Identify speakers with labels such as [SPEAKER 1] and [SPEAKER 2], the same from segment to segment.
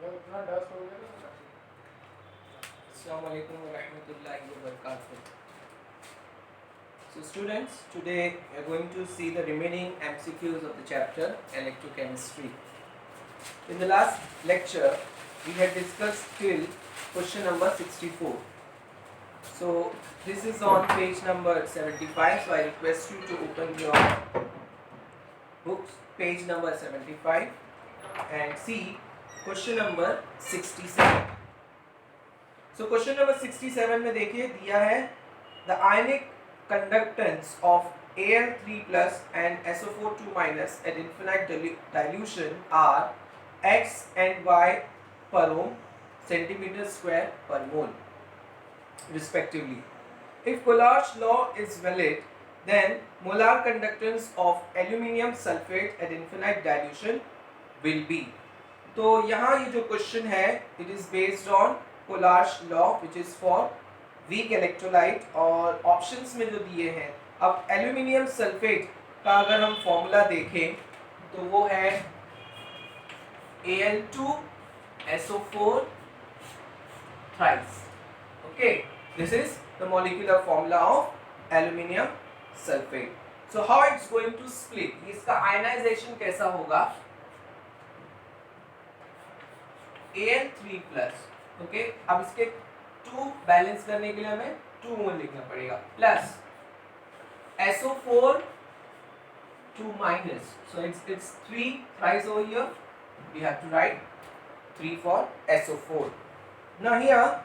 [SPEAKER 1] Assalamualaikum warahmatullahi wabarakatuh. So students, today we are going to see the remaining MCQs of the chapter electrochemistry. In the last lecture, we had discussed till question number 64. So this is on page number 75. So I request you to open your books, page number 75, and see question number 67. So question number 67 में देखिए दिया है the ionic conductance of Al3 plus and SO4 2 minus at infinite dilution are X and Y per ohm centimeter square per mole respectively. If Collard's law is valid, then molar conductance of aluminium sulfate at infinite dilution will be. तो यहाँ ये जो question है it is based on Collard's law which is for weak electrolyte और options में जो दिए हैं. अब एल्यूमिनियम सल्फेट का अगर हम फॉर्मूला देखें तो वो है Al2SO4 thrice. Okay, this is the molecular formula of aluminium sulfate. So how it's going to split? इसका आयनाइजेशन कैसा होगा? Al3 plus. ओके, अब इसके 2 बैलेंस करने के लिए हमें 2 मोल लिखना पड़ेगा plus SO4 2 minus, so it's 3 thrice over here. We have to write 3 for SO4. Now here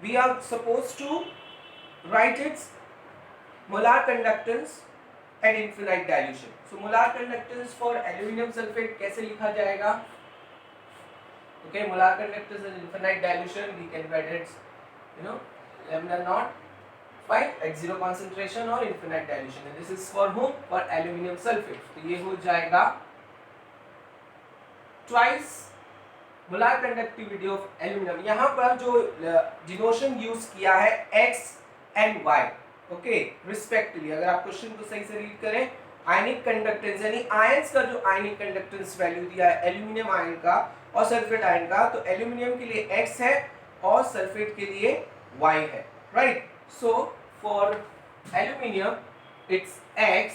[SPEAKER 1] we are supposed to write its molar conductance at infinite dilution. So molar conductance for aluminium sulfate कैसे लिखा जाएगा? Okay, molar conductance at infinite dilution we can write it, lambda naught, fine, at zero concentration or infinite dilution. And this is for whom? For aluminium sulfate. तो ये हो जाएगा twice molar conductivity of aluminum. यहाँ पर जो डिनोशन use किया है x and y, okay, respectively. अगर आप क्वेश्चन को सही से रीड करें, आयनिक कंडक्टेंस यानी आयंस का जो आयनिक कंडक्टेंस वैल्यू दिया है एल्यूमिनियम आयन का और सल्फेट आयन का, तो एल्यूमिनियम के लिए x है और सल्फेट के लिए y है, right? So for aluminium it's x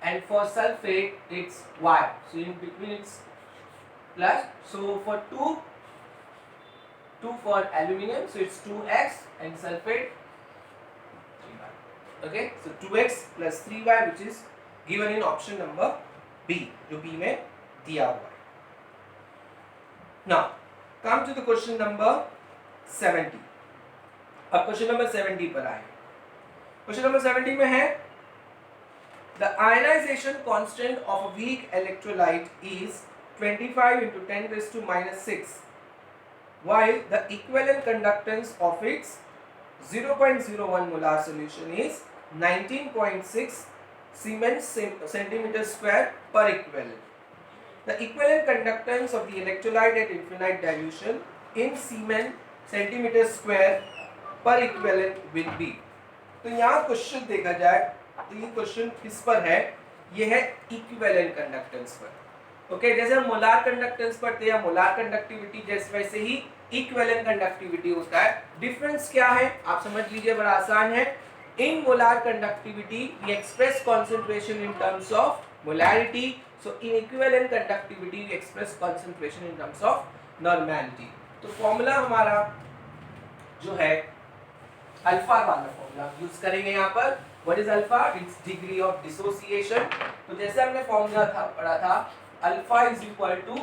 [SPEAKER 1] and for sulfate it's y. So in between it's plus. So for 2 for aluminium, so it's 2x and sulfate 3y. Okay, so 2x plus 3y which is given in option number B, जो B में दिया हुआ है. Now come to the question number 70. अब question number 70 पर आए. Question number 70 में है the ionization constant of a weak electrolyte is 25 into 10 raised to minus 6, while the equivalent conductance of its 0.01 molar solution is 19.6 Siemens centimeter square per equivalent. The equivalent conductance of the electrolyte at infinite dilution in Siemens centimeter square per equivalent will be. तो यहाँ question देखा जाए तो ये question किस पर है? ये है इक्विवेलेंट कंडक्टेंस पर. ओके, जैसे हम मोलार कंडक्टेंस पढ़ते हैं, मोलार कंडक्टिविटी जैसे वैसे ही इक्विवेलेंट कंडक्टिविटी होता है. डिफरेंस क्या है आप समझ लीजिए, बड़ा आसान है. In molar conductivity, we express concentration in terms of molarity. So in equivalent conductivity, we express concentration in terms of normality. तो फॉर्मूला हमारा जो है अल्फा वाला फॉर्मूला यूज करेंगे यहाँ पर. What is alpha? It's degree of dissociation. तो जैसे हमने फॉर्मूला था पढ़ा था, alpha is equal to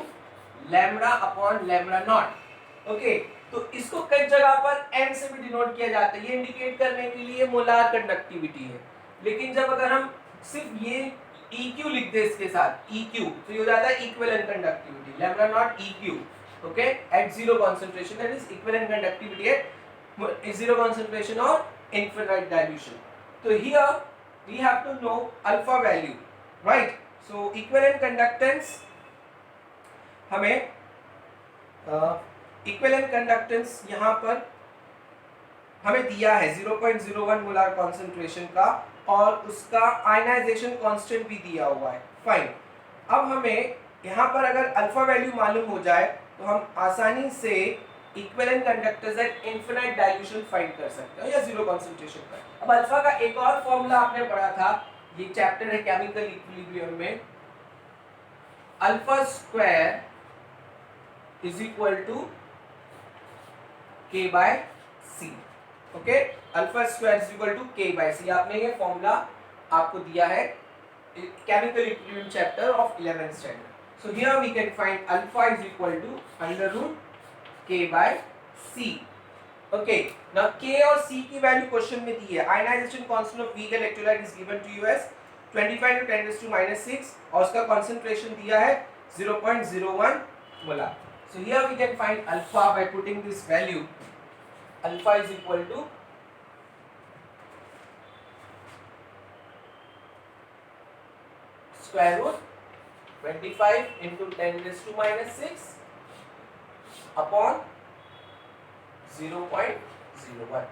[SPEAKER 1] lambda upon lambda naught. Okay, तो इसको कई जगह पर n से भी डिनोट किया जाता है. ये इंडिकेट करने के लिए मोलार कंडक्टिविटी है. लेकिन जब अगर हम सिर्फ ये EQ लिख दे इसके साथ EQ, तो ये हो जाता है equivalent conductivity lambda naught EQ. Okay, at zero concentration, that is equivalent conductivity at zero concentration और इनफिनिट डाइल्यूशन. तो here we have to know alpha value, right? So equivalent conductance हमें इक्विवेलेंट कंडक्टेंस यहाँ पर हमें दिया है 0.01 molar concentration का और उसका आयनाइजेशन कांस्टेंट भी दिया हुआ है. फाइन. अब हमें यहाँ पर अगर अल्फा वैल्यू मालूम हो जाए तो हम आसानी से equivalent conductors at infinite dilution find कर सकते हैं या जीरो कंसंट्रेशन पर। अब अल्फा का एक और फॉर्मूला आपने पढ़ा था, ये चैप्टर है केमिकल इक्विलिब्रियम में, alpha square is equal to k by c। Okay, alpha square is equal to k by c, आपने ये फॉर्मूला आपको दिया है chemical equilibrium chapter of 11th standard. So here we can find alpha is equal to under root k by c. Okay, now k और c की value question में दी है। Ionisation constant of weak electrolyte is given to you as 25 × 10⁻⁶ और उसका concentration दिया है 0.01 molar. So here we can find alpha by putting this value. Alpha is equal to square root 25 into 10⁻⁶ upon 0.01.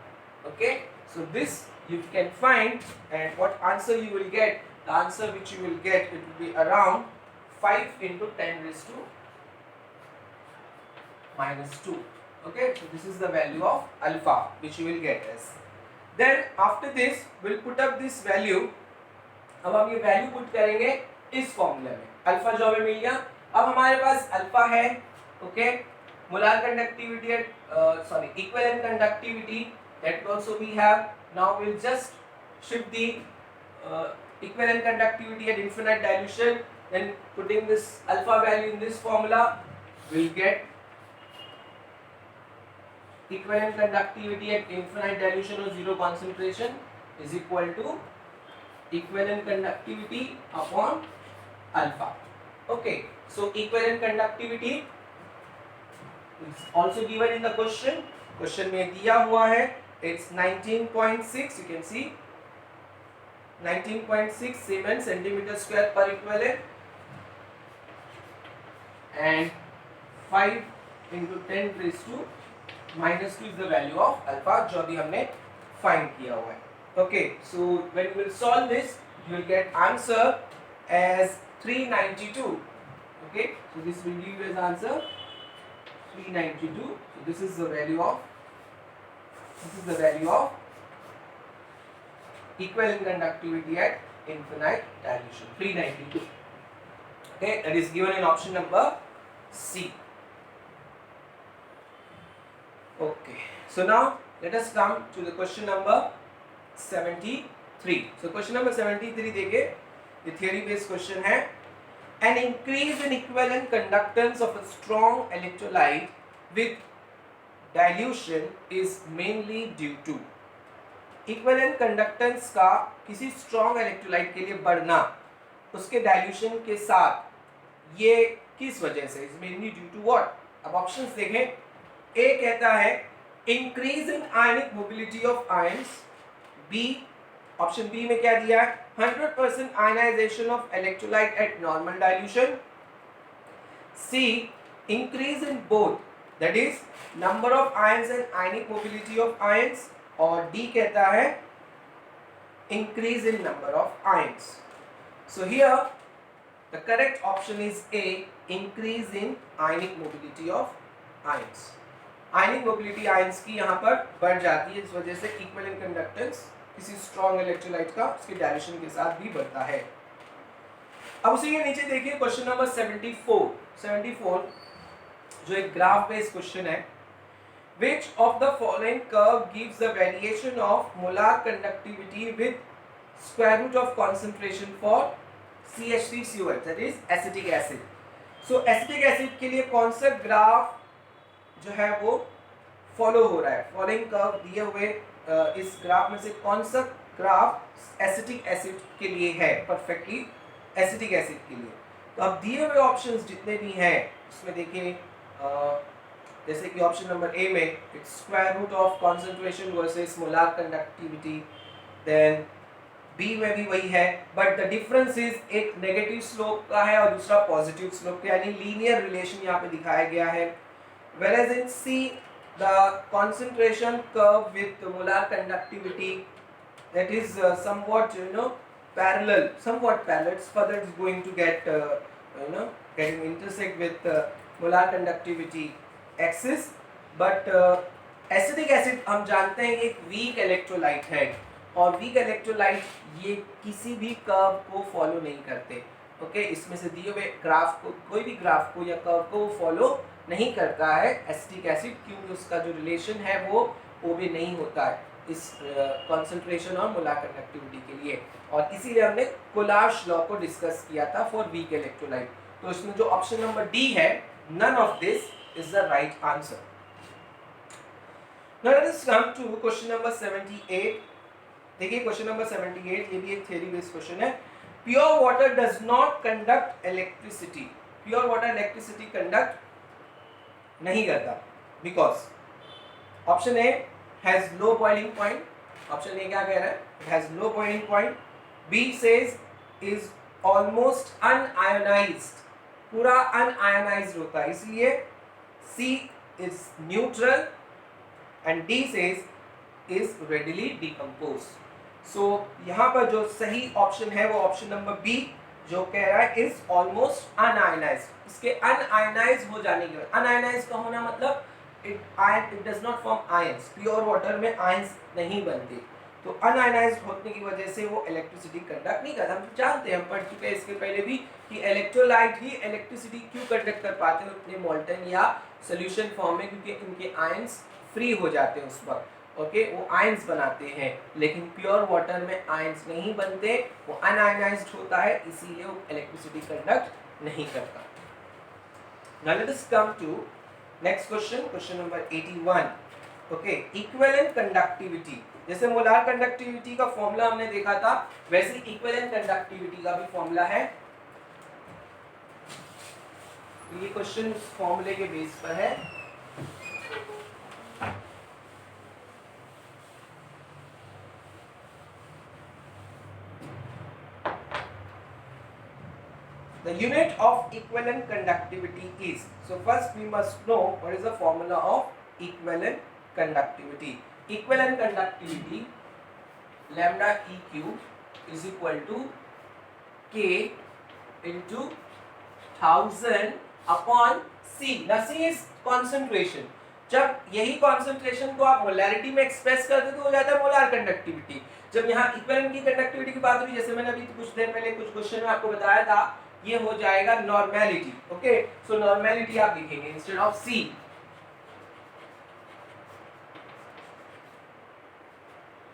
[SPEAKER 1] Okay, so this you can find, and what answer you will get, the answer which you will get, it will be around 5 into 10⁻². Okay, so this is the value of alpha which you will get as. Then after this we'll put up this value. अब हम ये value put करेंगे इस फॉर्मूले में, alpha जो हमें मिल गया। अब हमारे पास अल्फा है, okay, molar conductivity eight equivalent conductivity that also we have. Now we'll just shift the equivalent conductivity at infinite dilution, then putting this alpha value in this formula, we'll get equivalent conductivity at infinite dilution or zero concentration is equal to equivalent conductivity upon alpha. Okay, so equivalent conductivity is also given in the question. Question में दिया हुआ है, it's 19.6, you can see 19.6 Siemens centimeter square per equivalent, and 5 into 10⁻² is the value of alpha जो अभी हमने find किया हुआ है। Okay, so when you will solve this, you will get answer as 392. Okay, so this will give you as answer 392. So this is the value of equivalent conductivity at infinite dilution, 392. Okay, that is given in option number C. Okay, so now let us come to the question number 73. So question number 73 देखिए, ये theory based question है। An increase in equivalent conductance of a strong electrolyte with dilution is mainly due to equivalent conductance का किसी strong electrolyte के लिए बढ़ना उसके dilution के साथ, ये किस वजह से, is mainly due to what? अब options देखें। A कहता है increase in ionic mobility of ions, B, option B में क्या दिया है, 100% ionisation of electrolyte at normal dilution, C, increase in both, that is number of ions and ionic mobility of ions, और D कहता है increase in number of ions. So here the correct option is A, increase in ionic mobility of ions. Ionic mobility ions की यहाँ पर बढ़ जाती है, इस वजह से इक्विवेलेंट कंडक्टेंस किसी स्ट्रॉन्ग इलेक्ट्रोलाइट का उसके डायरेक्शन के साथ भी बढ़ता है। अब उसी के नीचे देखिए क्वेश्चन नंबर 74 जो एक ग्राफ बेस्ड क्वेश्चन है। Which of the following curve gives the variation of molar conductivity with square root of concentration for CH3COH, that is acetic acid? So acetic acid के लिए कौन सा ग्राफ जो है वो फॉलो हो रहा है? फॉलोइंग कर्व दिए हुए इस ग्राफ में से कौन सा ग्राफ एसिटिक एसिड के लिए है, परफेक्टली एसिटिक एसिड के लिए? तो अब दिए हुए ऑप्शंस जितने भी हैं उसमें देखिए, जैसे कि ऑप्शन नंबर ए में it's square root of concentration versus molar conductivity, then B में भी वही है, बट द डिफरेंस इज एक नेगेटिव स्लोप का है और दूसरा पॉजिटिव स्लोप का, यानी लीनियर रिलेशन यहाँ पे दिखाया गया है। whereas in C the concentration curve with the molar conductivity, that is somewhat parallel, it's further it's going to get getting intersect with molar conductivity axis, but acetic acid हम जानते हैं एक weak electrolyte है, और weak electrolyte ये किसी भी curve को फॉलो नहीं करते। ओके, इसमें से दिए हुए ग्राफ को, कोई भी ग्राफ को या कर्व को फॉलो नहीं करता है एसिटिक एसिड, क्योंकि उसका जो रिलेशन है वो ओबे नहीं होता है इस कंसंट्रेशन और मोलार कंडक्टिविटी के लिए, और इसीलिए हमने कोलार्श लॉ को डिस्कस किया था फॉर वीक इलेक्ट्रोलाइट। तो इसमें जो ऑप्शन नंबर डी है, none of this is the right answer. Now let us come to question number 78. देखिए क्वेश्चन नंबर 78, ये भी एक थ्योरी बेस्ड क्वेश्चन है। Pure water does not conduct electricity. Pure water electricity conduct नहीं करता because option A has low boiling point. Option A क्या कह रहा है? It has low boiling point. B says is almost unionised, पूरा unionised होता है इसलिए। C is neutral and D says is readily decomposed. So यहाँ पर जो सही ऑप्शन है वो ऑप्शन नंबर बी जो कह रहा है is almost unionized। इसके unionized हो जाने के बाद, unionized का होना मतलब it does not form ions। Pure water में ions नहीं बनते, तो unionized होने की वजह से वो इलेक्ट्रिसिटी कंडक्ट नहीं करता। हम जानते हैं, हम पढ़ चुके हैं इसके पहले भी कि इलेक्ट्रोलाइट ही इलेक्ट्रिसिटी क्यों कंडक्ट कर पाते हैं अपने मोल्टन या सोल्यूशन फॉर्म में, क्योंकि इनके आयंस फ्री हो जाते हैं उस वक्त। ओके, वो आयंस बनाते हैं, लेकिन प्योर वाटर में आयंस नहीं बनते, वो अनआयनाइज्ड होता है, इसीलिए वो इलेक्ट्रिसिटी कंडक्ट नहीं करता। Now let us come to next question, question number 81। Okay, equivalent conductivity. जैसे मोलार कंडक्टिविटी का फॉर्मूला हमने देखा था, वैसे इक्विवेलेंट कंडक्टिविटी का भी फॉर्मूला है। ये क्वेश्चन उस फॉर्मूले के बेस पर है। The unit of equivalent conductivity is, so first we must know what is the formula of equivalent conductivity. Equivalent conductivity lambda E cube is equal to K into 1000 upon C. Now C is concentration. जब यही concentration को आप molarity में express कर दे तो हो जाता है molar conductivity। जब यहाँ equivalent की conductivity की बात हुई, जैसे मैंने अभी कुछ देर पहले कुछ क्वेश्चन में आपको बताया था, ये हो जाएगा नॉर्मेलिटी। ओके, सो नॉर्मेलिटी आप लिखेंगे instead of C.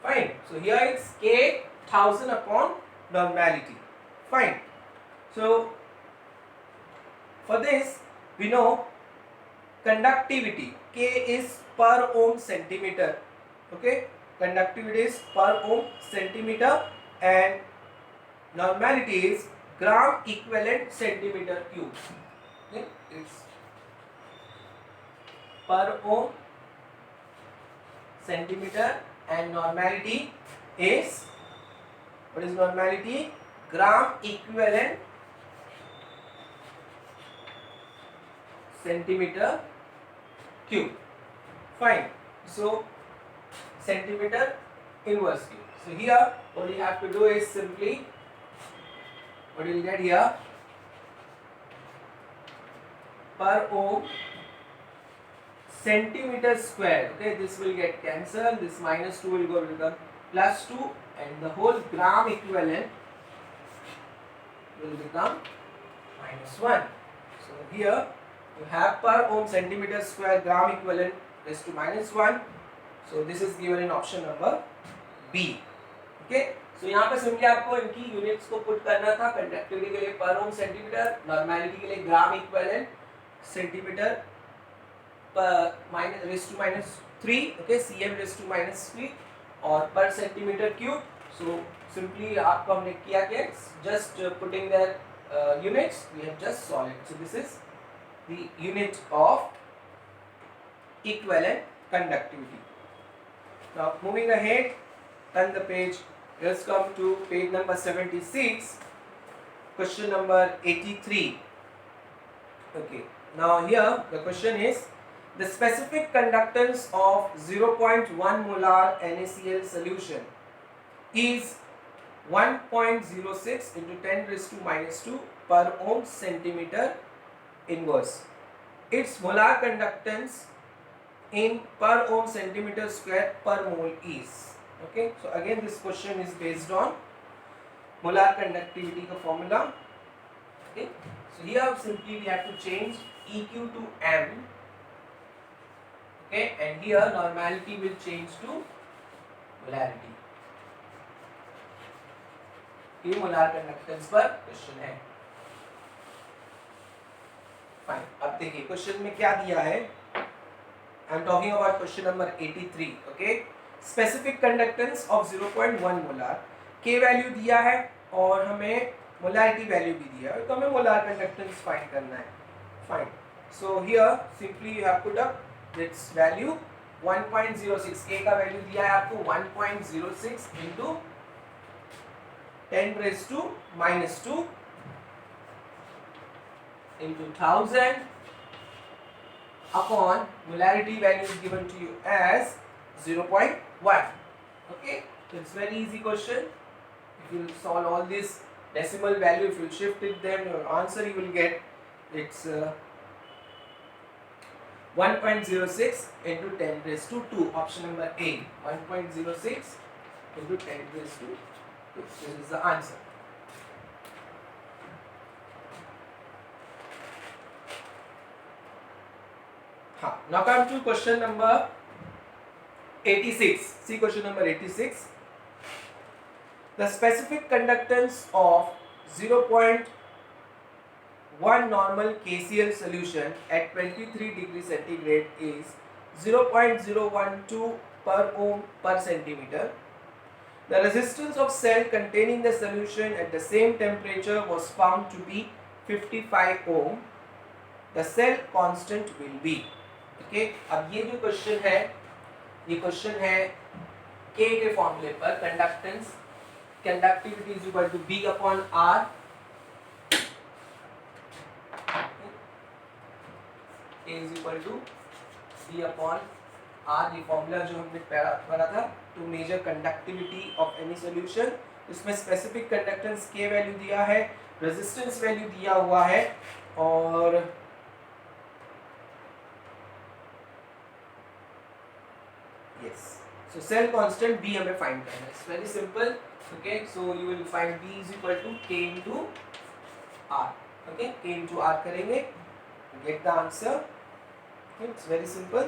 [SPEAKER 1] Fine, so here it's k 1000 upon normality. Fine, so for this we know conductivity k is per ohm centimetre. Okay, conductivity is per ohm centimetre and normality is gram equivalent centimeter cube. Okay, it's per ohm centimeter and normality is, what is normality? Gram equivalent centimeter cube. Fine. So centimeter inverse cube. So here what you have to do is simply, what you will get here, per ohm centimeter square. Okay, this will get cancelled, this minus 2 will go to become plus 2, and the whole gram equivalent will become minus 1. So here you have per ohm centimeter square gram equivalent raised to minus 1. So this is given in option number B. Okay, so यहाँ पर simply आपको इनकी units को put करना था। Conductivity के लिए पर ओम सेंटीमीटर, नॉर्मेलिटी के लिए ग्राम इक्विवेलेंट सेंटीमीटर पर minus raise to minus 3, okay, cm raise to minus 3 और पर सेंटीमीटर क्यूब। सो सिंपली आपको हमने किया कि just putting their units, we have just solve it. So this is the unit of equivalent conductivity. Now moving ahead, turn the page. Let's come to page number 76, question number 83. Okay, now here the question is, the specific conductance of 0.1 molar NaCl solution is 1.06 into 10 raised to minus 2 per ohm centimeter inverse. its molar conductance in per ohm centimeter square per mole is. Okay, so again this question is based on molar conductivity का formula. Okay, so here simply we have to change EQ to M. Okay, and here normality will change to molarity. ये molar conductance पर question है. Fine, अब देखिए question में क्या दिया है. I am talking about question number 83. Okay, specific conductance of 0.1 molar, के वैल्यू दिया है और हमें मोलारिटी वैल्यू भी दिया है, तो हमें मोलार कंडक्टेंस फाइंड करना है. Fine, so here simply you have put up it's value 1.06. के का वैल्यू दिया है आपको 1.06 into 10 raised to minus 2 into 1000 upon molarity value is given to you as 0.1. Okay, so it's very easy question. If you solve all this decimal value, if you shift it, then your answer you will get it's 1.06 into 10 raised to 2. Option number A, 1.06 into 10 raised to 2. This is the answer. Now come to question number 86. See question number 86. The specific conductance of 0.1 normal KCl solution at 23 degrees centigrade is 0.012 per ohm per centimeter. The resistance of cell containing the solution at the same temperature was found to be 55 ohm. The cell constant will be. Okay, अब ये जो question है, ये question है K के फॉर्मूले पर. Conductance, conductivity is equal to B upon R. K is equal to B upon R. ये फॉर्मूला जो हमने पढ़ा था to measure conductivity of any solution. इसमें स्पेसिफिक कंडक्टेंस के वैल्यू दिया है, रेजिस्टेंस वैल्यू दिया हुआ है, और yes, so cell constant B हमें फाइंड करना है. It's very simple. Okay, so you will find B is equal to K into R. Okay, K into R करेंगे, get the answer. It's very simple.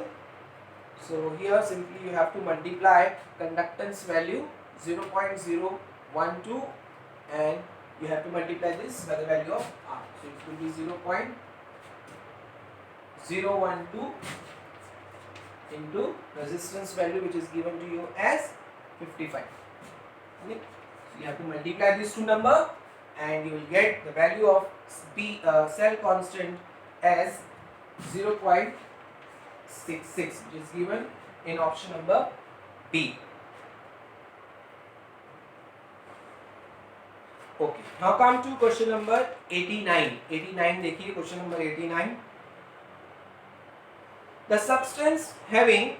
[SPEAKER 1] So here simply you have to multiply conductance value 0.012 and you have to multiply this by the value of R. So it will be 0.012 into resistance value which is given to you as 55. Okay? So you have to multiply these two number and you will get the value of cell constant as 0.66 which is given in option number B. Okay, now come to question number 89. 89 देखिए, question number 89. The substance having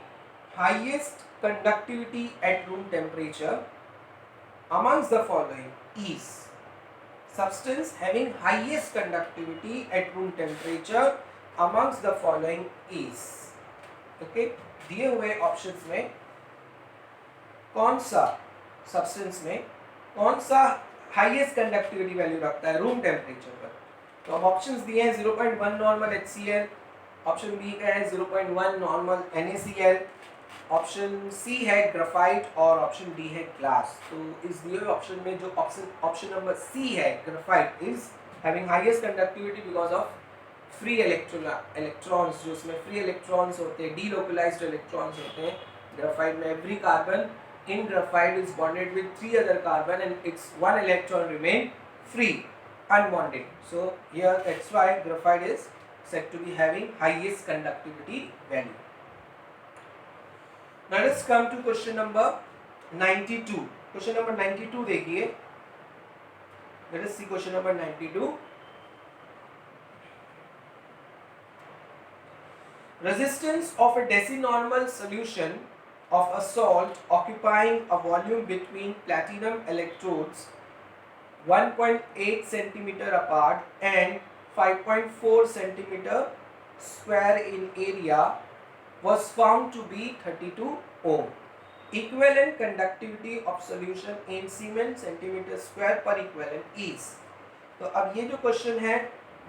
[SPEAKER 1] highest conductivity at room temperature amongst the following is. Substance having highest conductivity at room temperature amongst the following is. Okay, दिए हुए options में कौन सा substance में कौन सा highest conductivity value रखता है रूम टेम्परेचर पर. तो अब ऑप्शंस दिए हैं 0.1 नॉर्मल HCl, ऑप्शन बी का है 0.1 नॉर्मल NaCl, ऑप्शन सी है ग्राफाइट और ऑप्शन डी है ग्लास. तो इस दिए हुए ऑप्शन में जो ऑप्शन नंबर सी है graphite is having highest conductivity because of free electrons. जो उसमें फ्री इलेक्ट्रॉन्स होते हैं, डीलोकलाइज्ड इलेक्ट्रॉन्स होते हैं ग्राफाइट में. Every carbon in graphite is bonded with 3 other carbon and it's 1 electron remain free unbonded. So here that's why graphite is said to be having highest conductivity value. Now let's come to question number 92. Question number 92 देखिए. Let us see question number 92. Resistance of a decinormal solution of a salt occupying a volume between platinum electrodes 1.8 centimeter apart and 5.4 centimeter square in area was found to be 32 ohm. Equivalent conductivity of solution in Siemens centimeter square per equivalent is. तो अब ये जो question है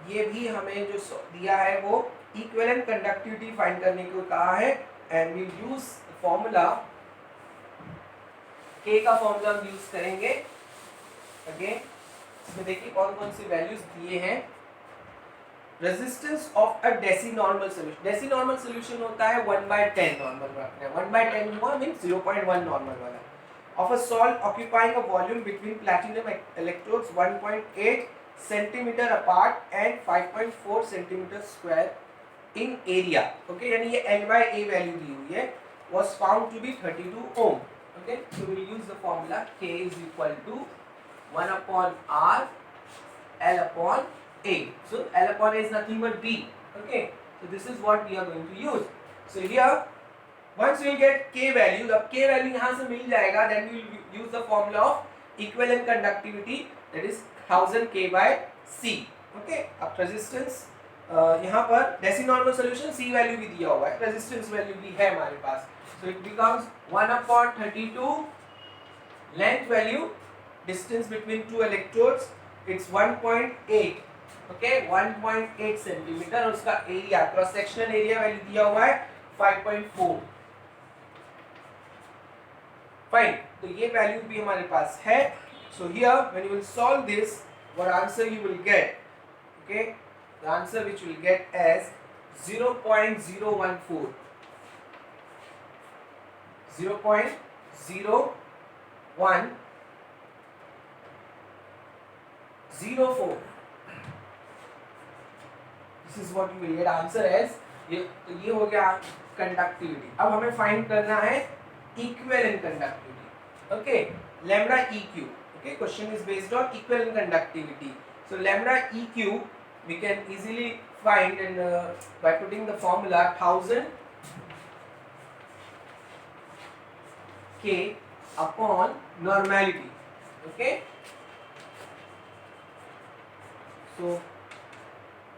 [SPEAKER 1] ये भी हमें जो दिया है वो इक्विवेलेंट कंडक्टिविटी फाइंड करने को कहा है and we use formula K का फॉर्मूला हम यूज करेंगे अगेन। इसमें देखिए कौन कौन सी वैल्यूज दिए हैं। Resistance of a decinormal solution, decinormal solution होता है 1/10 नॉर्मल रखना है, 1/10 हुआ मींस 0.1 नॉर्मल वाला। Of a salt occupying a volume between platinum electrodes 1.8 centimetre apart and 5.4 centimetre square in area, okay, यानी ये N/A वैल्यू दी हुई है, was found to be 32 ohm, okay, so we'll use the formula K is equal to 1/R L upon A. So L upon A is nothing but B. Okay. So this is what we are going to use. So here, once you will get K value, अब K value यहाँ से मिल जाएगा, then we will use the formula of equivalent conductivity, that is 1000 K by C. Okay. अब resistance यहाँ पर डेसिनॉर्मल solution C value भी दिया हुआ है, रेजिस्टेंस वैल्यू भी है हमारे पास। So it becomes 1/32 length value, distance between two electrodes, it's 1.8, okay, 1.8 centimetre, और उसका area, cross sectional area value दिया हुआ है 5.4। फाइन, तो ये वैल्यू भी हमारे पास है। So here when you will solve this, what answer you will get, okay, the answer which you will get as 0.014, 0.0104, this is what you will get answer as। ये तो ये हो गया कंडक्टिविटी। अब हमें फाइंड करना है equivalent conductivity, okay, lambda EQ, okay, question is based on equivalent conductivity, so lambda EQ we can easily find and by putting the formula 1000 K upon normality, okay, so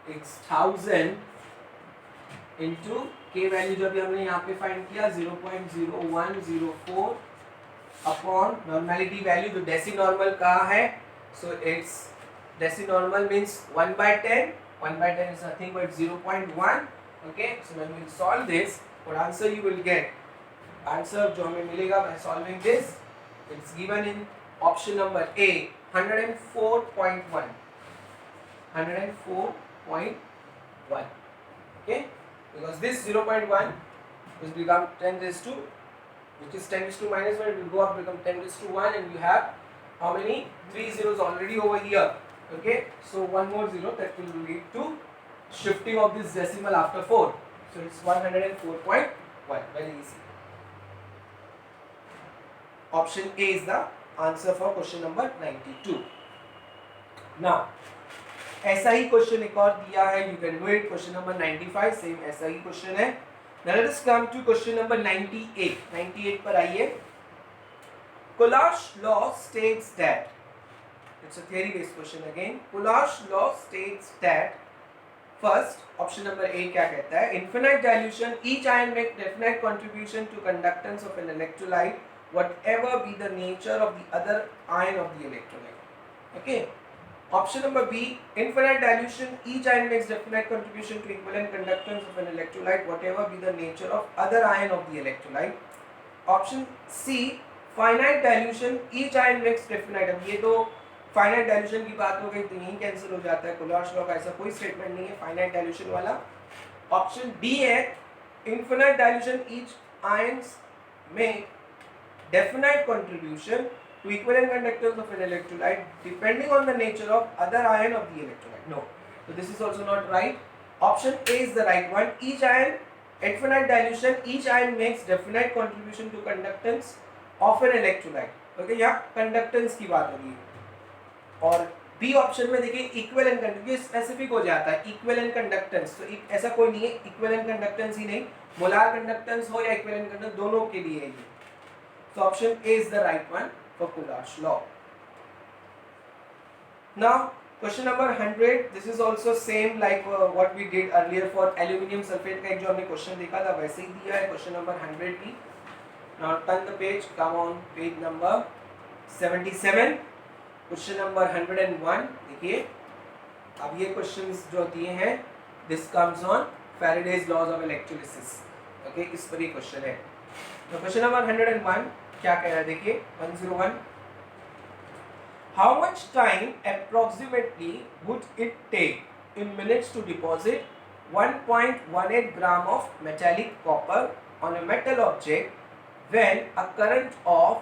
[SPEAKER 1] it's 1000 into K value जो अभी हमने यहाँ पे find किया 0.0104 upon normality value जो decinormal का है, so it's decinormal means 1/10, 1/10 is nothing but 0.1, okay, so when we solve this, what answer you will get, answer जो हमें मिलेगा by solving this, it's given in option number A 104.1, 104.1, okay, because this 0.1 will become 10 raised to, which is 10 raised to minus 1, it will go up, become 10 raised to 1, and you have how many 3 zeros already over here, okay, so one more zero that will lead to shifting of this decimal after 4, so it's 104.1, very easy। Option A is the answer for question number 92। now ऐसा ही question एक और दिया है, you can do it, question number 95, same ऐसा ही question है। Now let us come to question number 98, 98 पर आइए। Coulomb's law states that, it's a theory based question again, Coulomb's law states that, first option number A क्या कहता है, infinite dilution, each ion make definite contribution to conductance of an electrolyte whatever be the nature of the other ion of the electrolyte, okay। Option number B, infinite dilution, each ion makes definite contribution to equivalent conductance of an electrolyte whatever be the nature of other ion of the electrolyte। Option C, finite dilution, each ion makes definite, अब ये तो finite dilution की बात हो गई तो यही cancel हो जाता है, Coulomb's law का ऐसा कोई स्टेटमेंट नहीं है finite dilution वाला। Option D है infinite dilution, each ions make definite contribution to equivalent conductance of an electrolyte depending on the nature of other ion of the electrolyte, no, so this is also not right। Option A is the right one, each ion, infinite dilution, each ion makes definite contribution to conductance of an electrolyte, okay, यहाँ conductance की बात हो रही है। और B option में देखिए equivalent conductance, specific हो जाता है इक्विवेलेंट कंडक्टेंस, तो ऐसा कोई नहीं है इक्विवेलेंट कंडक्टेंस ही नहीं, मोलार कंडक्टेंस हो या इक्विवेलेंट कंडक्टेंस दोनों के लिए है ये, so option A is the right one for Coulomb's law। now question number 100, this is also same like what we did earlier for aluminium sulphate का एक जो हमने क्वेश्चन देखा था वैसे ही दिया है क्वेश्चन नंबर 100 भी. Now turn the page, come on page number 77, question number 101. देखिए अब ये क्वेश्चंस जो दिए हैं, this comes on Faraday's laws of electrolysis. Okay, इस पर ये क्वेश्चन है. तो क्वेश्चन नंबर 101 क्या कह रहा है, देखिए 101. How much time approximately would it take in minutes to deposit 1.18 gram of metallic copper on a metal object when a current of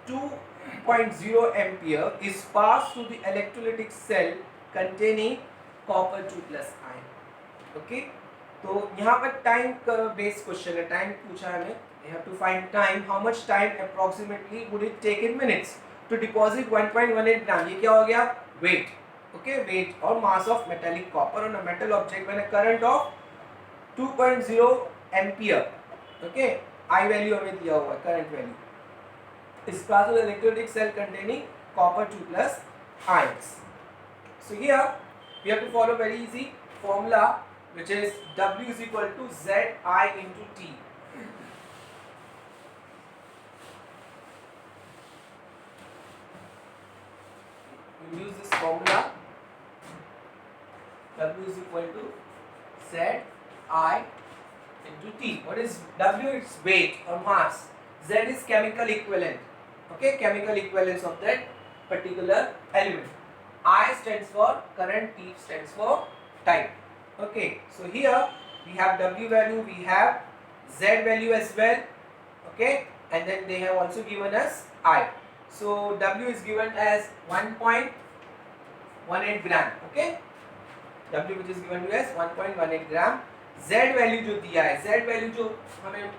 [SPEAKER 1] 2.0 ampere is passed through the electrolytic cell containing copper 2 plus ion? Okay, तो यहाँ पर time का base question है, time पूछा है हमें. You have to find time. How much time approximately would it take in minutes to deposit 1.18 gram? ये क्या हो गया? Weight. Okay, weight or mass of metallic copper on a metal object when a current of 2.0 ampere. Okay, I value हमें दिया हुआ है, current value. Is passed through the electrolytic cell containing copper 2 plus ions. So here we have to follow very easy formula, which is W is equal to ZI into T. We use this formula. W is equal to ZI into T. What is W? It's weight or mass. Z is chemical equivalent. Okay, chemical equivalence of that particular element. I stands for current, T stands for time. Okay, so here we have W value, we have Z value as well. Okay, and then they have also given us I. So W is given as 1.18 gram. Okay, W which is given to as 1.18 gram. Z value जो दिया है, Z value जो हमें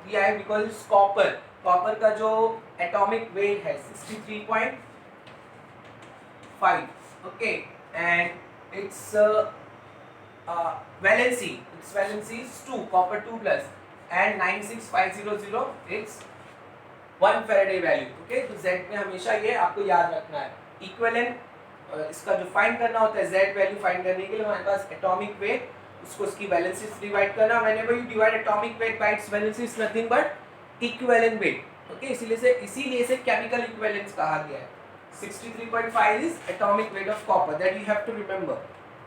[SPEAKER 1] दिया है because it's copper. Copper का जो atomic weight है 63.5. Okay, and it's valency, its valency is 2, copper 2 plus, and 96500, it's 1 Faraday value. Okay, तो Z में हमेशा ये आपको याद रखना है. इक्विवेलेंट इसका जो फाइंड करना होता है, Z वैल्यू फाइंड करने के लिए हमारे पास एटॉमिक वेट, उसको उसकी वैलेंसी से डिवाइड करना. Whenever you divide atomic weight by it's valency is nothing but equivalent weight. Okay, इसीलिए इसे केमिकल इक्विवेलेंस कहा गया है. 63.5 is atomic weight of copper, that you have to remember.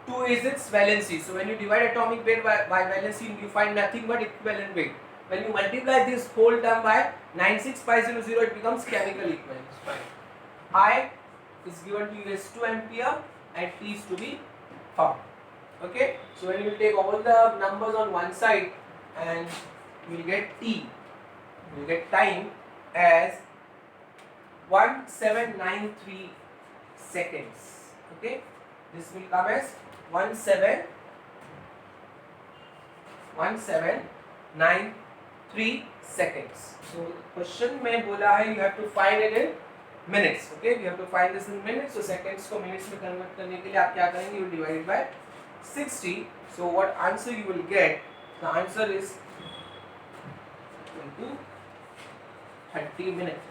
[SPEAKER 1] 2 is its valency, so when you divide atomic weight by valency you find nothing but equivalent weight. When you multiply this whole term by 96500 it becomes chemical equivalence. Fine. I is given to you as 2 ampere and T is to be found. Okay, so when you will take all the numbers on one side and you will get T, you will get time as 1793 seconds. Okay, this will come as 1793 seconds. So question में बोला है you have to find it in minutes. Okay, you have to find this in minutes. So seconds को minutes में convert करने के लिए आप क्या करेंगे, you divide it by 60. So what answer you will get? The answer is equal to 30 minutes.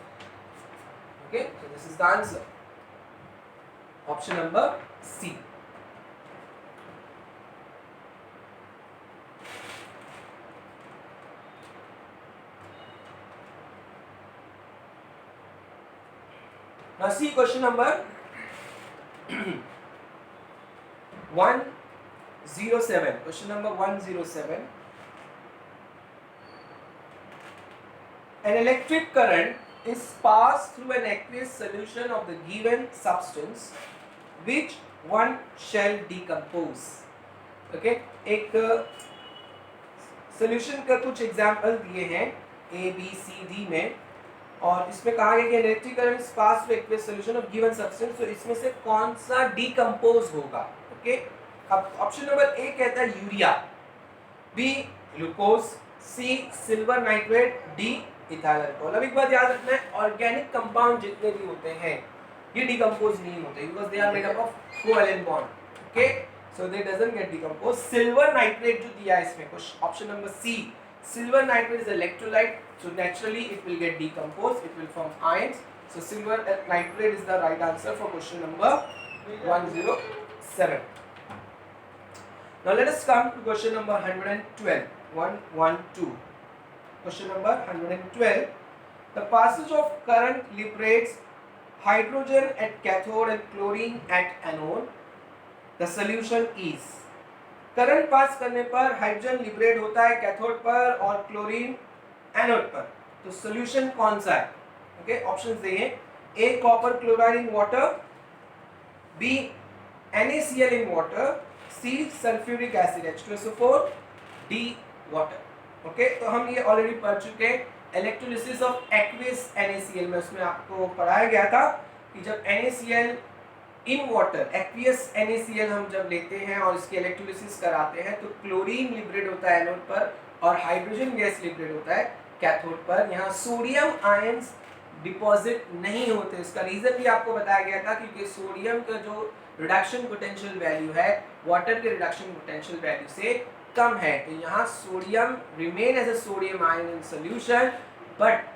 [SPEAKER 1] Okay, so this is the answer. Option number C. Now see question number 107. Question number 107. An electric current is passed through an aqueous solution of the given substance which one shall decompose. Okay, एक solution का कुछ example दिए हैं A, B, C, D में, और इसमें कहा गया कि electric current is pass through aqueous solution of given substance. तो इसमें से कौन सा डिकम्पोज होगा? ओके, अब ऑप्शन नंबर ए कहता है urea, B glucose, C silver nitrate, D ethyl alcohol. अब एक बात याद रखना है, ऑर्गेनिक कंपाउंड जितने भी होते हैं ये डिकम्पोज नहीं होते because they are made up of covalent bond. Okay, so they doesn't get decompose. Silver nitrate जो दिया है इसमें, option number C, silver nitrate is electrolyte, so naturally it will get decomposed, it will form ions. So silver nitrate is the right answer for question number 107. 7. Now let us come to question number 112. 112. Question number 112. The passage of current liberates hydrogen at cathode and chlorine at anode. The solution is. Current pass करने पर hydrogen liberate होता है cathode पर और chlorine anode पर, तो solution कौन सा है? ओके, ऑप्शंस दिए, A copper chloride in water, B NaCl in water, C sulphuric acid H2SO4, D water. Okay, तो हम ये ऑलरेडी पढ़ चुके हैं इलेक्ट्रोलिसिस ऑफ एक्वियस NaCl में, उसमें आपको पढ़ाया गया था कि जब NaCl in water aqueous NaCl हम जब लेते हैं और इसकी इलेक्ट्रोलिसिस कराते हैं तो क्लोरीन लिबरेट होता है एनोड पर और हाइड्रोजन गैस लिबरेट होता है कैथोड पर। यहाँ सोडियम आयंस डिपॉजिट नहीं होते, इसका रीजन भी आपको बताया गया था क्योंकि सोडियम का जो रिडक्शन पोटेंशियल वैल्यू है वाटर के रिडक्शन पोटेंशियल वैल्यू से कम है, तो यहाँ sodium remain as a sodium ion in solution, but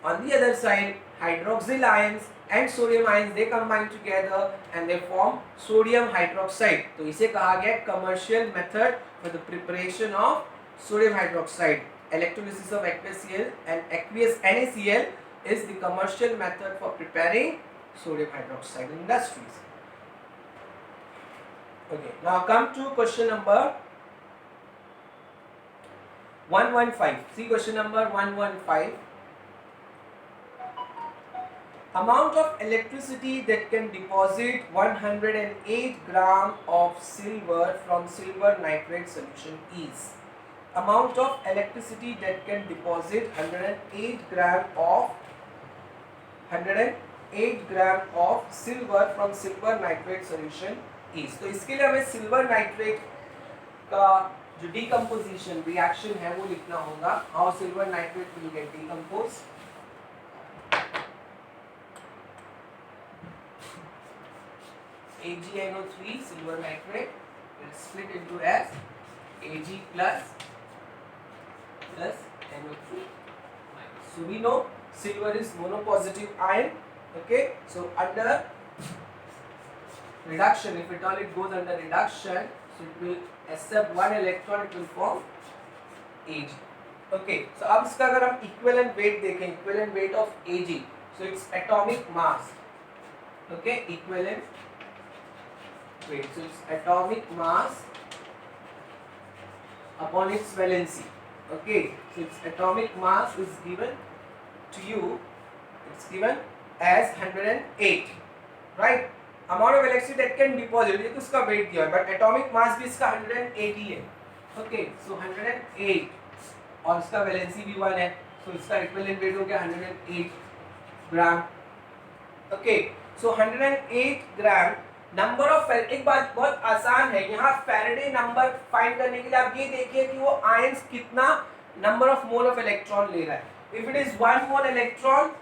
[SPEAKER 1] on the other side hydroxyl ions and sodium ions they combine together and they form sodium hydroxide। तो इसे कहा गया commercial method for the preparation of sodium hydroxide। Electrolysis of aqueous Cl and aqueous NaCl is the commercial method for preparing sodium hydroxide in industries। Okay, now come to question number 115। See question number 115। Amount of electricity that can deposit 108 gram of silver from silver nitrate solution is. Amount of electricity that can deposit 108 gram of silver from silver nitrate solution is। तो इसके लिए हमें silver nitrate का जो decomposition reaction है वो लिखना होगा। How silver nitrate will get decomposed. AgNO3 silver nitrate will split into as Ag plus NO3 minus। So we know silver is monopositive ion। Okay, so under reduction, if at all it goes under reduction, so it will accept one electron, it will form Ag। Okay, so अब इसका अगर हम equivalent weight देखें, equivalent weight of Ag, so its atomic mass, okay, equivalent weight, so its atomic mass upon its valency। Okay, so its atomic mass is given to you, it's given as 108, right? Amount of electricity that can deposit, ये तो उसका weight दिया है, but atomic mass भी इसका 180 है। Okay, so 108 और इसका valency भी 1 है, so इसका equivalent weight हो गया 108 ग्राम। Okay, so 108 gram number of, एक बात बहुत आसान है, यहाँ फैराडे नंबर फाइंड करने के लिए आप ये देखिए कि वो आयंस कितना number of mole of electron ले रहा है। If it is 1 mole electron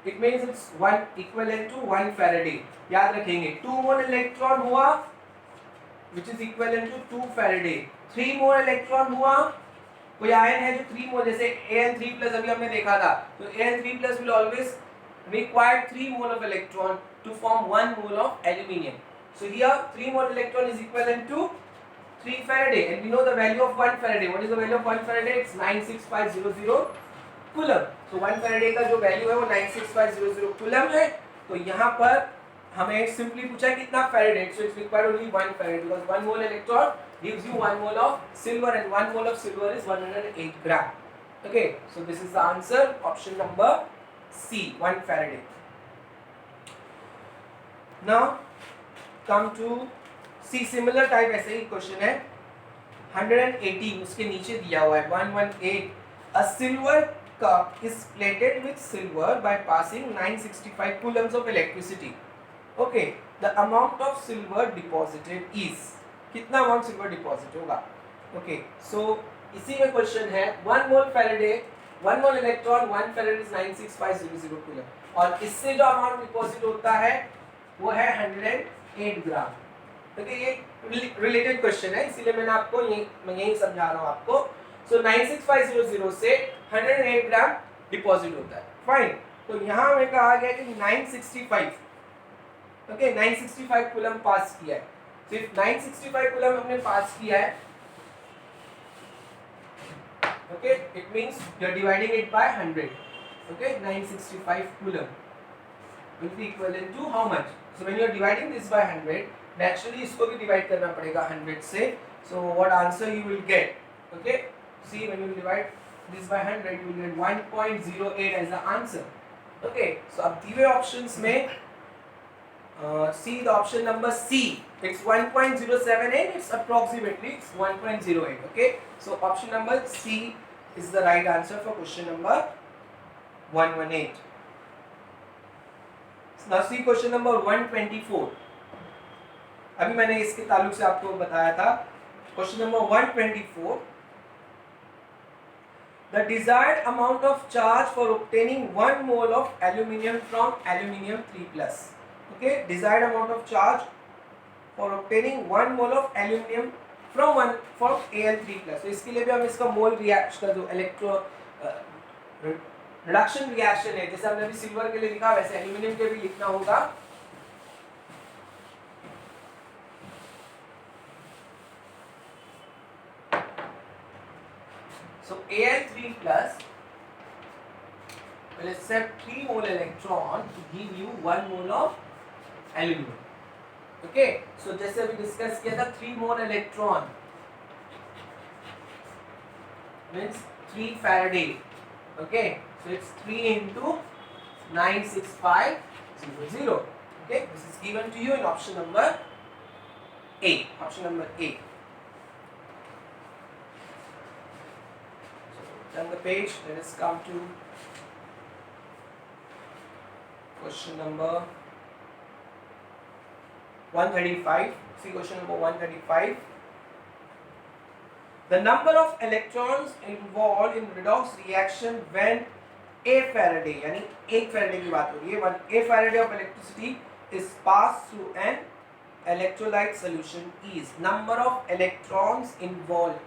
[SPEAKER 1] it means it's 1 equivalent to 1 Faraday, याद रखेंगे। 2 मोल इलेक्ट्रॉन हुआ which is equivalent to 2 Faraday. 3 mole electron हुआ, कोई आयन है जो 3 मोल, जैसे Al3+ अभी हमने देखा था, तो Al3+ will always require 3 mole of electron to form 1 mole of aluminium। So here 3 mole electron is equivalent to 3 Faraday and we know the value of 1 Faraday। What is the value of 1 Faraday? It's 96500 coulomb। So 1 Faraday का जो value है वो 96500 coulomb है। तो यहाँ पर हमें simply पूछा है कितना Faraday, so it's required only 1 Faraday because 1 mole electron gives you 1 mole of silver and 1 mole of silver is 108 gram। Okay, so this is the answer, option number C, 1 Faraday। Now come to C, similar type ऐसे ही question है 118, उसके नीचे दिया हुआ है 118। A silver cup is plated with silver by passing 965 coulombs of electricity। Okay, the amount of silver deposited is, कितना amount silver deposit होगा? Okay, so इसी में क्वेश्चन है 1 mole Faraday, 1 mole electron 1 Faraday is 96500 coulomb और इससे जो amount deposit होता है वो है 108 ग्राम। देखिए ये रिलेटेड क्वेश्चन है इसीलिए मैं यही समझा रहा हूँ आपको। सो 96500 से 108 ग्राम डिपॉजिट होता है, फाइन। तो यहाँ हमें कहा गया कि 965, ओके 965 कूलम पास किया है. So if 965 कूलम हमने पास किया है, okay, it means you are dividing it by 100. Okay, 965 coulomb will be equivalent to how much? So when you are dividing this by 100, naturally इसको भी divide करना पड़ेगा 100 से. So what answer you will get? Okay, see when you divide this by 100, you will get 1.08 as the answer. Okay, so अब दिए हुए options में see the option number C. It's 1.078. It's approximately 1.08. Okay, so option number C is the right answer for question number 118. Now see question number 124. अभी मैंने इसके ताल्लुक से आपको बताया था. Question number 124. The desired amount of charge for obtaining 1 mole of aluminium from aluminium 3+. Okay, desired amount of charge for obtaining 1 mole of aluminium from Al3+. तो इसके लिए भी हम इसका मोल रिएक्शन का जो इलेक्ट्रो रिडक्शन रिएक्शन है, जैसे हमने अभी सिल्वर के लिए लिखा वैसे एल्यूमिनियम के भी लिखना होगा. So Al3+ will accept 3 mole electron to give you 1 mole of aluminium. Okay, so जैसे अभी डिस्कस किया था 3 mole electron means 3 Faraday. Okay, so it's 3 into 96500. Okay, this is given to you in option number A. Option number A. So turn the page. Let us come to question number 135. See question number 135. The number of electrons involved in redox reaction when a Faraday, यानी 1 Faraday की बात हो रही है, 1 Faraday of electricity is passed through an electrolyte solution is number of electrons involved.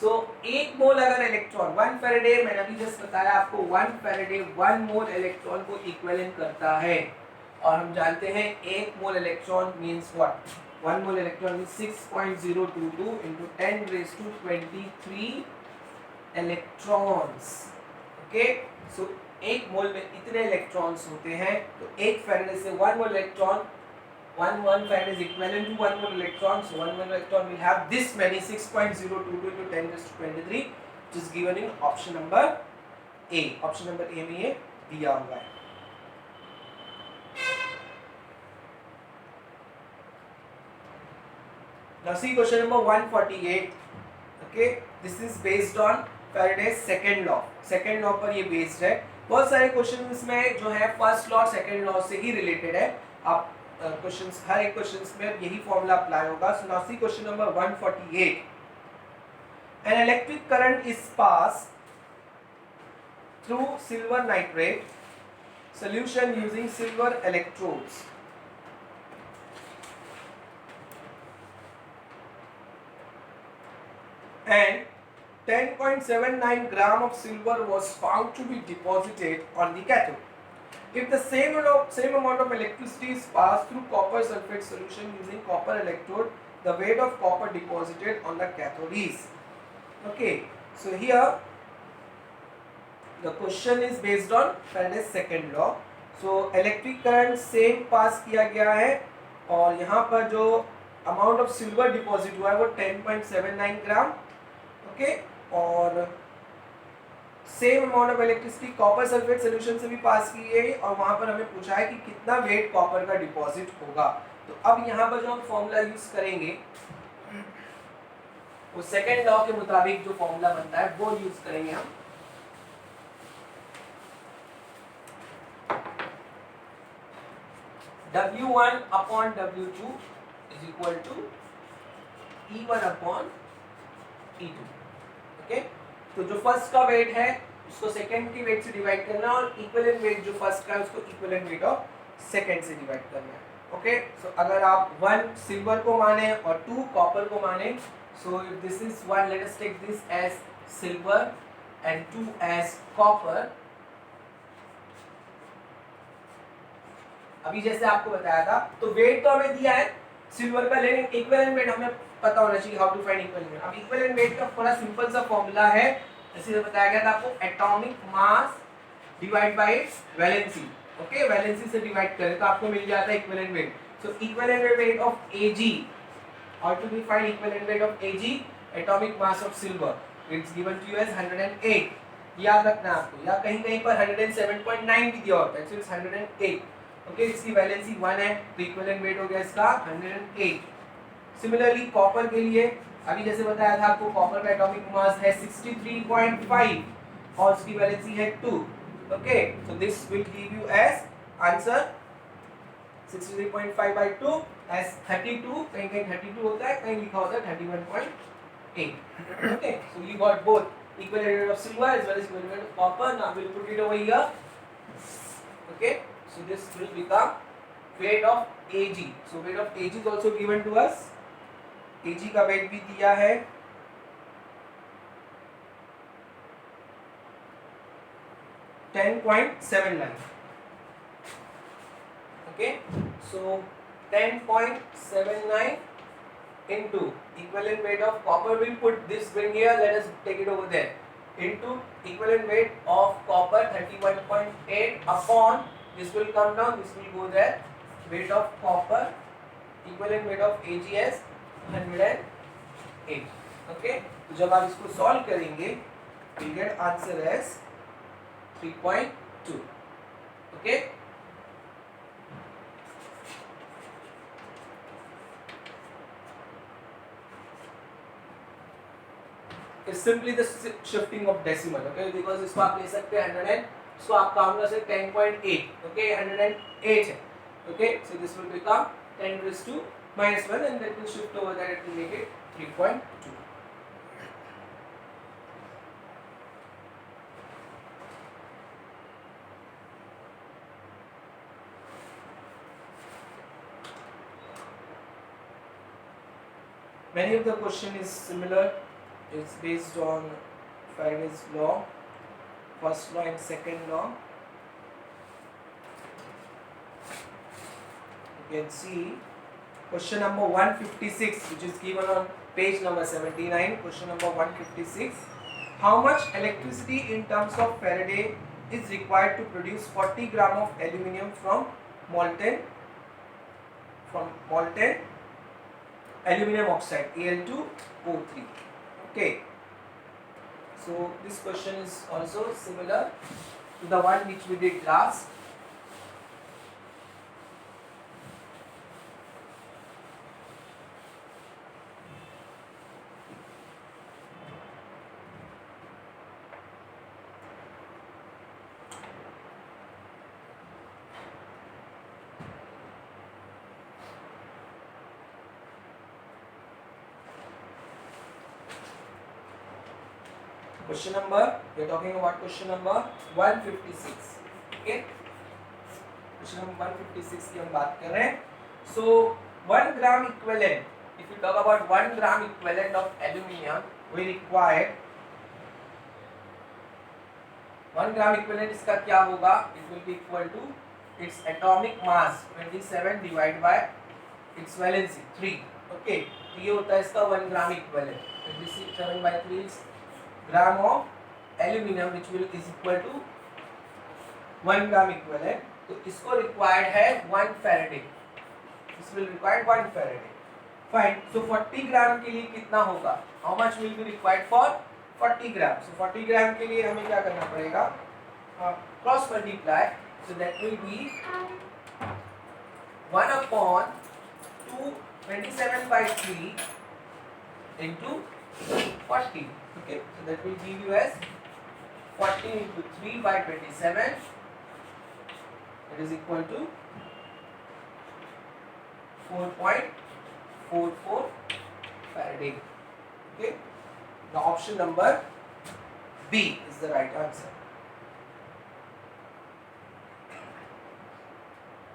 [SPEAKER 1] So 1 मोल अगर electron 1 Faraday, मैंने अभी just बताया आपको 1 Faraday 1 मोल इलेक्ट्रॉन को इक्विवेलेंट करता है. और हम जानते हैं 1 mole electron means what? 1 mole electron means 6.022 into 10⁻23 electrons. Okay, so 1 mole में इतने इलेक्ट्रॉन्स होते हैं. तो 1 फैराडे से 1 mole electron, 1 Farad is equivalent to 1 mole electron. So 1 mole electron will have this many 6.022 into 10⁻23, which is given in option number A. Option number A में ये दिया हुआ है. Now see question number 148. Okay, this is based on Faraday's second law. Second law पर ये based है. बहुत सारे क्वेश्चन इसमें जो है फर्स्ट लॉ सेकंड लॉ से ही रिलेटेड है. आप क्वेश्चंस हर एक क्वेश्चंस में यही फॉर्मूला अप्लाई होगा. So now see question number 148. An electric current is passed through silver nitrate solution using silver electrodes. And 10.79 gram of silver was found to be deposited on the cathode. If the same amount of electricity is passed through copper sulfate solution using copper electrode, the weight of copper deposited on the cathode is. Okay, so here the question is based on Faraday's second law. So electric current same पास किया गया है और यहाँ पर जो amount of silver deposit हुआ है वो 10.79 ग्राम. ओके, और same amount of electricity copper sulphate solution से भी पास की गई और वहां पर हमें पूछा है कि कितना वेट कॉपर का डिपॉजिट होगा. तो अब यहाँ पर जो हम फॉर्मूला यूज करेंगे वो सेकेंड लॉ के मुताबिक जो फॉर्मूला बनता है वो यूज करेंगे हम. W1 upon W2 is equal to E1 upon E2. Okay, तो जो फर्स्ट का वेट है उसको सेकंड की वेट से डिवाइड करना है और इक्विवेलेंट वेट जो फर्स्ट का है उसको इक्विवेलेंट वेट ऑफ सेकंड से डिवाइड करना है. ओके, सो अगर आप 1 सिल्वर को माने और 2 कॉपर को माने, so if this is 1, let us take this as silver and 2 as copper. अभी जैसे आपको बताया था, तो वेट तो हमें दिया है सिल्वर का, लेकिन इक्विवेलेंट वेट हमें पता होना चाहिए how to find equivalent weight. अब इक्विवेलेंट वेट का थोड़ा सिंपल सा फॉर्मूला है, जैसे बताया गया था आपको, atomic mass divide by it's valency. Okay, valency से डिवाइड करें तो आपको मिल जाता है equivalent weight. So equivalent weight of Ag, how to define equivalent weight of Ag, atomic mass of silver, it's given to you as 108। याद रखना आपको, या कहीं कहीं पर 107.9 भी दिया होता है, so it's 108। ओके, इसकी वैलेंसी 1 है तो इक्विवेलेंट वेट हो गया इसका 108। सिमिलरली कॉपर के लिए अभी जैसे बताया था आपको, कॉपर का एटॉमिक मास है 63.5 और उसकी वैलेंसी है 2। Okay, so this will give you as answer 63.5 by 2 as 32, कहीं कहीं 32 होता है, कहीं लिखा होता है 31.8। okay, so you got both equivalent weight of silver as well as equivalent weight of copper. Now we'll put it over here। okay, so this will become weight of Ag। so weight of Ag is also given to us। Ag का weight भी दिया है 10.79। okay, so 10.79 into equivalent weight of copper, will put this, bring here, let us take it over there, into equivalent weight of copper 31.8 upon, this will come down, this will go there, weight of copper, equivalent weight of AgS 108। okay, तो जब आप इसको solve करेंगे we'll get answer as 3.2। okay, is simply the shifting of decimal। okay, because इसको आप ले सकते हैं 100 and इसको आप काउंट कर सकते हैं 10.8। okay, 108 है। okay, so this will become 10 raised to minus 1 and that will shift over there, it will make it 3.2। Many of the question is similar, it's based on Faraday's law, first law and second law। you can see question number 156 which is given on page number 79। question number 156, how much electricity in terms of Faraday is required to produce 40 gram of aluminium from molten aluminum oxide Al2O3। okay, so this question is also similar to the one which we did last। question number, we are talking about question number 156। okay, question number 156 की हम बात कर रहे हैं। so 1 gram equivalent, if you talk about 1 gram equivalent of aluminium, we require 1 gram equivalent, इसका क्या होगा, it will be equal to its atomic mass 27 divided by its valency 3। okay, तो ये होता है इसका 1 gram equivalent, 27 by 3 is gram of aluminum which will is equal to 1 gram equivalent। तो इसको required है 1 Faraday, this will require 1 Faraday। fine, so 40 gram के लिए कितना होगा, how much will be required for 40 gram। so 40 gram के लिए हमें क्या करना पड़ेगा, cross multiply, so that will be 1 upon 27 by 3 into 40। okay, so that will give you as 40 into 3 by 27, it is equal to 4.44 Faraday। okay, now option number B is the right answer।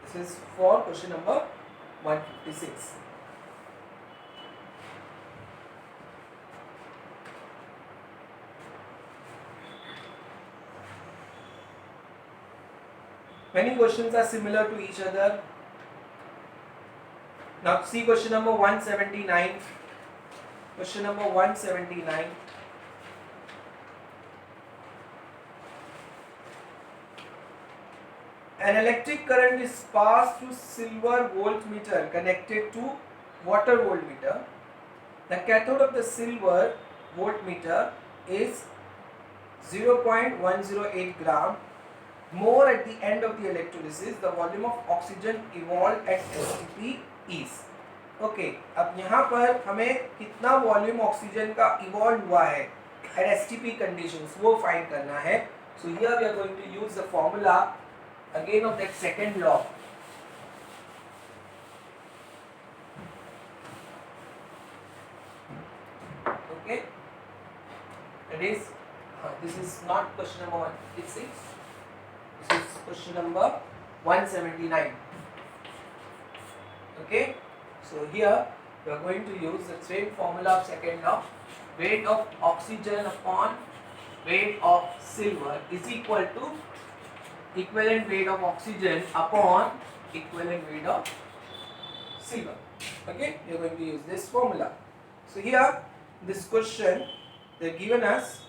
[SPEAKER 1] this is for question number 156। Many questions are similar to each other. Now see question number 179. Question number 179. An electric current is passed through silver voltmeter connected to water voltmeter. The cathode of the silver voltmeter is 0.108 gram. More at the end of the electrolysis, the volume of oxygen evolved at STP is. Okay, अब यहाँ पर हमें कितना volume oxygen का evolve हुआ है at STP conditions वो find करना है. So here we are going to use the formula again of that second law. Okay, it is this is not question number 156. This is question number 179. Okay, so here we are going to use the same formula of second law. Weight of oxygen upon weight of silver is equal to equivalent weight of oxygen upon equivalent weight of silver. Okay, we are going to use this formula. So here this question they are given us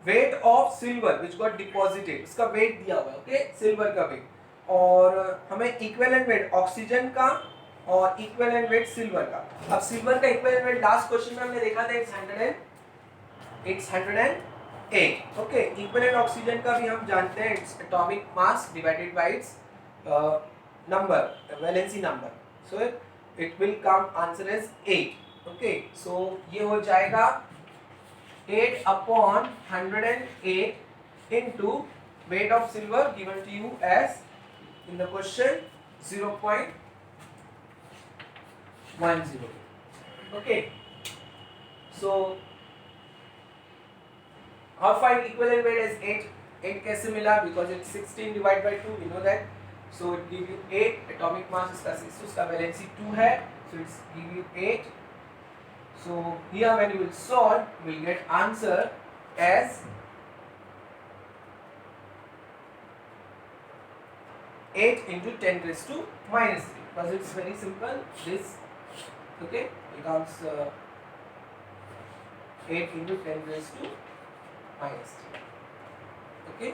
[SPEAKER 1] weight of silver which got deposited, इसका wait दिया हुआ है. Okay, silver का wait, और हमें equivalent weight oxygen का और equivalent weight silver का. अब सिल्वर का इक्विवेलेंट वेट लास्ट क्वेश्चन में हमने देखा था 808. ओके, इक्विवेलेंट ऑक्सीजन का भी हम जानते हैं its atomic mass divided by its number, valency number. So it will come answer as 8. Okay, so ये हो जाएगा 8 upon 108 into weight of silver given to you as in the question 0.10. Okay, so how find equivalent weight as 8? 8 कैसे मिला? Because it's 16 divided by 2, we know that. So it give you 8. Atomic mass इसका 6, उसका valency 2 है, so it's give you 8. So here when you will solve, you will get answer as 8 into 10 raised to minus 3, because it's very simple. This, okay, becomes 8 into 10 raised to minus 3. Okay,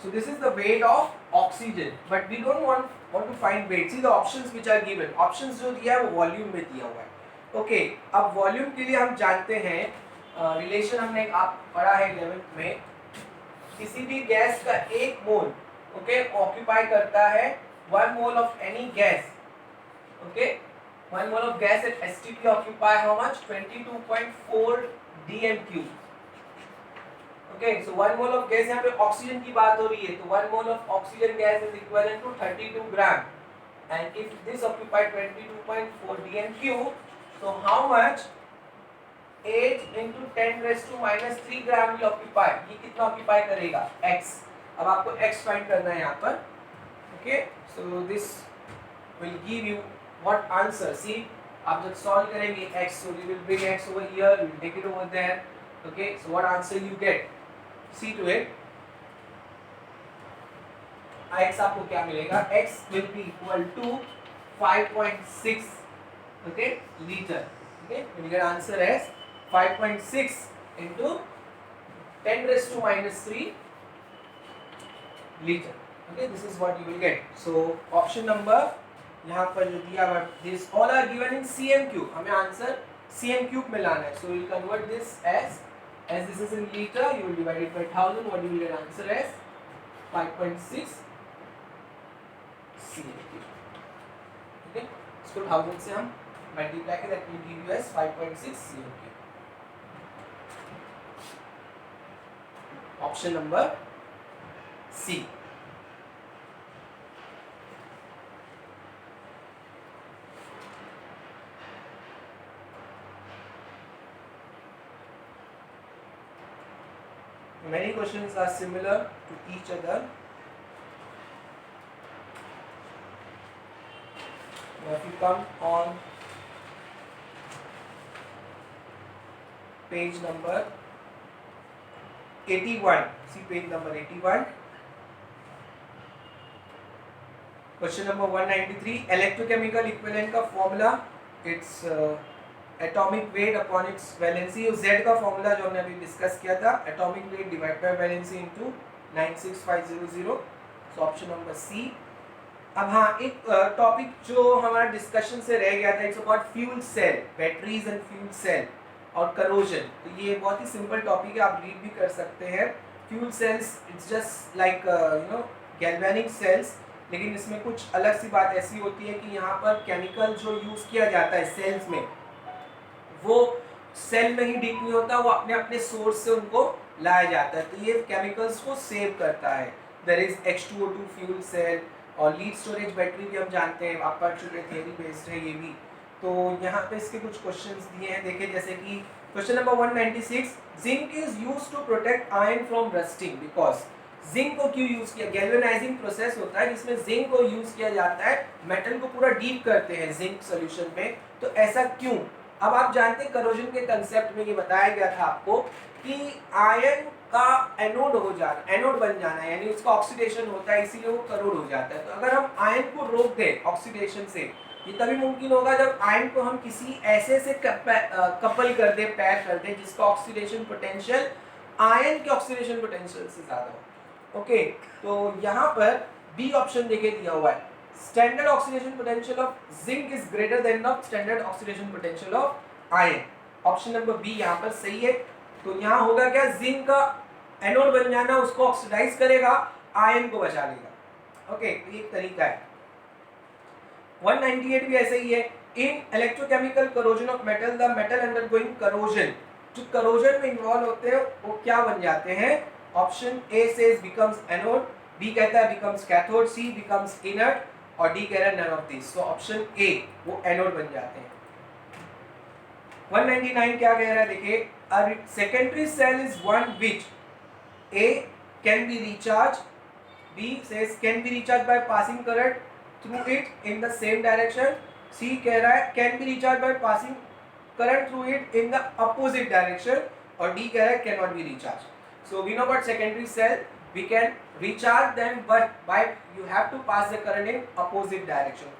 [SPEAKER 1] so this is the weight of oxygen, but we don't want to find weight. See the options which are given. Options जो दिया है वो volume में दिया हुआ है. Okay, अब volume के लिए हम जानते हैं रिलेशन हमने आप पढ़ा है 11th में. किसी भी गैस का 1 मोल ओके ऑक्यूपाई करता है 1 mole of any gas. Okay, 1 mole of gas at STP occupy how much? 22.4 dm3. Okay, so 1 mole of gas, यहाँ पे ऑक्सीजन की बात हो रही है, तो 1 mole of oxygen gas is equivalent to 32 gram, and if this occupy 22.4 dm3, so how much? 8 into 10 raised to minus 3 gram will occupy. ये कितना occupy करेगा? X. अब आपको X find करना है यहाँ पर. Okay, so this will give you what answer? See, आप जब solve करेंगे X, so we will bring X over here, we will take it over there. Okay, so what answer you get? See to it. X आपको क्या मिलेगा? X will be equal to 5.6 okay liter. Okay, you get answer as 5.6 into 10 raised to minus 3 liter. Okay, this is what you will get. So option number यहाँ पर जो दिया हुआ, this all are given in cm cube. हमें answer cm cube में लाना है. So we will convert this as this is in liter, you will divide it by 1000. What you will get answer as 5.6 cm cube. Okay, इसको 1000 से हम multiply करें, that will give you as 5.6 cm cube. Option number C. Many questions are similar to each other. if you come on page number 81, see page number 81, question number 193, electrochemical equivalent का formula, its atomic weight upon its valency, और Z का formula जो हमने अभी discuss किया था, atomic weight divide by valency into 96500, so option number C. अब हाँ, एक टॉपिक जो हमारा डिस्कशन से रह गया था, it's about fuel cell, batteries and fuel cell और करोजन। तो ये बहुत ही सिंपल टॉपिक है, आप रीड भी कर सकते हैं। Fuel cells it's just like galvanic cells, लेकिन इसमें कुछ अलग सी बात ऐसी होती है कि यहाँ पर केमिकल जो यूज किया जाता है सेल्स में, वो सेल में ही डीप नहीं होता, वो अपने अपने सोर्स से उनको लाया जाता है। तो ये केमिकल्स को सेव करता है। There is H2O2 fuel cell, और लीड स्टोरेज बैटरी भी हम जानते हैं, आप पढ़ चुके, थियरी बेस्ड है ये भी। तो यहाँ पे इसके कुछ क्वेश्चंस दिए हैं, देखिए जैसे कि question number 196, zinc is used to protect iron from rusting because. Zinc को क्यों यूज किया? गैल्वेनाइजिंग प्रोसेस होता है जिसमें जिंक को यूज किया जाता है, मेटल को पूरा डीप करते हैं जिंक सॉल्यूशन में, तो ऐसा क्यों? अब आप जानते हैं करोजन के कंसेप्ट में ये बताया गया था आपको कि आयरन का एनोड हो जाना, एनोड बन जाना, यानी उसका ऑक्सीडेशन होता है, इसीलिए वो करोड हो जाता है। तो अगर हम आयरन को रोक दें ऑक्सीडेशन से, ये तभी मुमकिन होगा जब आयरन को हम किसी ऐसे से कपल कर दे, पैर कर दे, जिसका ऑक्सीडेशन पोटेंशियल आयरन के ऑक्सीडेशन पोटेंशियल से ज्यादा हो। ओके, तो यहाँ पर बी ऑप्शन देखे दिया हुआ है, standard oxidation potential of zinc is greater than the standard oxidation potential of iron. Option number B यहाँ पर सही है। तो यहाँ होगा क्या, जिंक का एनोड बन जाना उसको ऑक्सीडाइज करेगा, आयरन को बचा लेगा। ओके, तो एक तरीका है। 198 भी ऐसे ही है, in electrochemical corrosion of metal the metal undergoing corrosion, जो करोजन में इन्वॉल्व होते हैं वो क्या बन जाते हैं? Option A says becomes anode, B कहता है becomes cathode, C becomes inert, और डी कह रहा है none of this. So option A वो एनोड बन जाते हैं। 199 क्या कह रहा है, देखिए, a secondary cell is one which A can be recharged, B says can be recharged by passing current through it in the same direction, C कह रहा है can be recharged by passing current through it in the opposite direction, और D कह रहा है cannot be recharged. So we know about secondary cell, we can recharge them, but by you have to pass the current in opposite direction.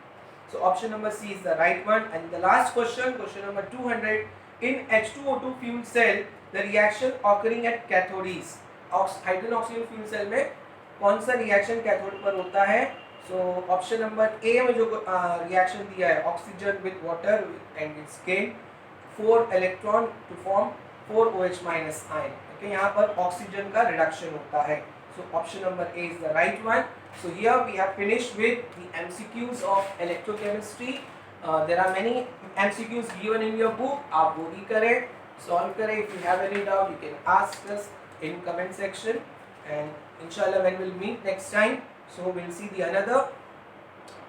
[SPEAKER 1] So option number C is the right one. And the last question, question number 200, in H2O2 fuel cell, the reaction occurring at cathode is, hydrogen oxygen fuel cell में कौन सा reaction cathode पर होता है? So option number A में जो reaction दिया है, oxygen with water and it's gain 4 electron to form 4 OH minus ion. Okay, यहाँ पर ऑक्सीजन का रिडक्शन होता है। So option number A is the right one. So here we have finished with the MCQs of electrochemistry. There are many MCQs given in your book. आप वो भी करें, solve करें. If you have any doubt, you can ask us in comment section. And inshallah, when we'll meet next time, so we'll see the another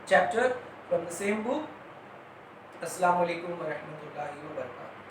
[SPEAKER 1] chapter from the same book. Assalamu alaikum wa rahmatullahi wa barakatuh.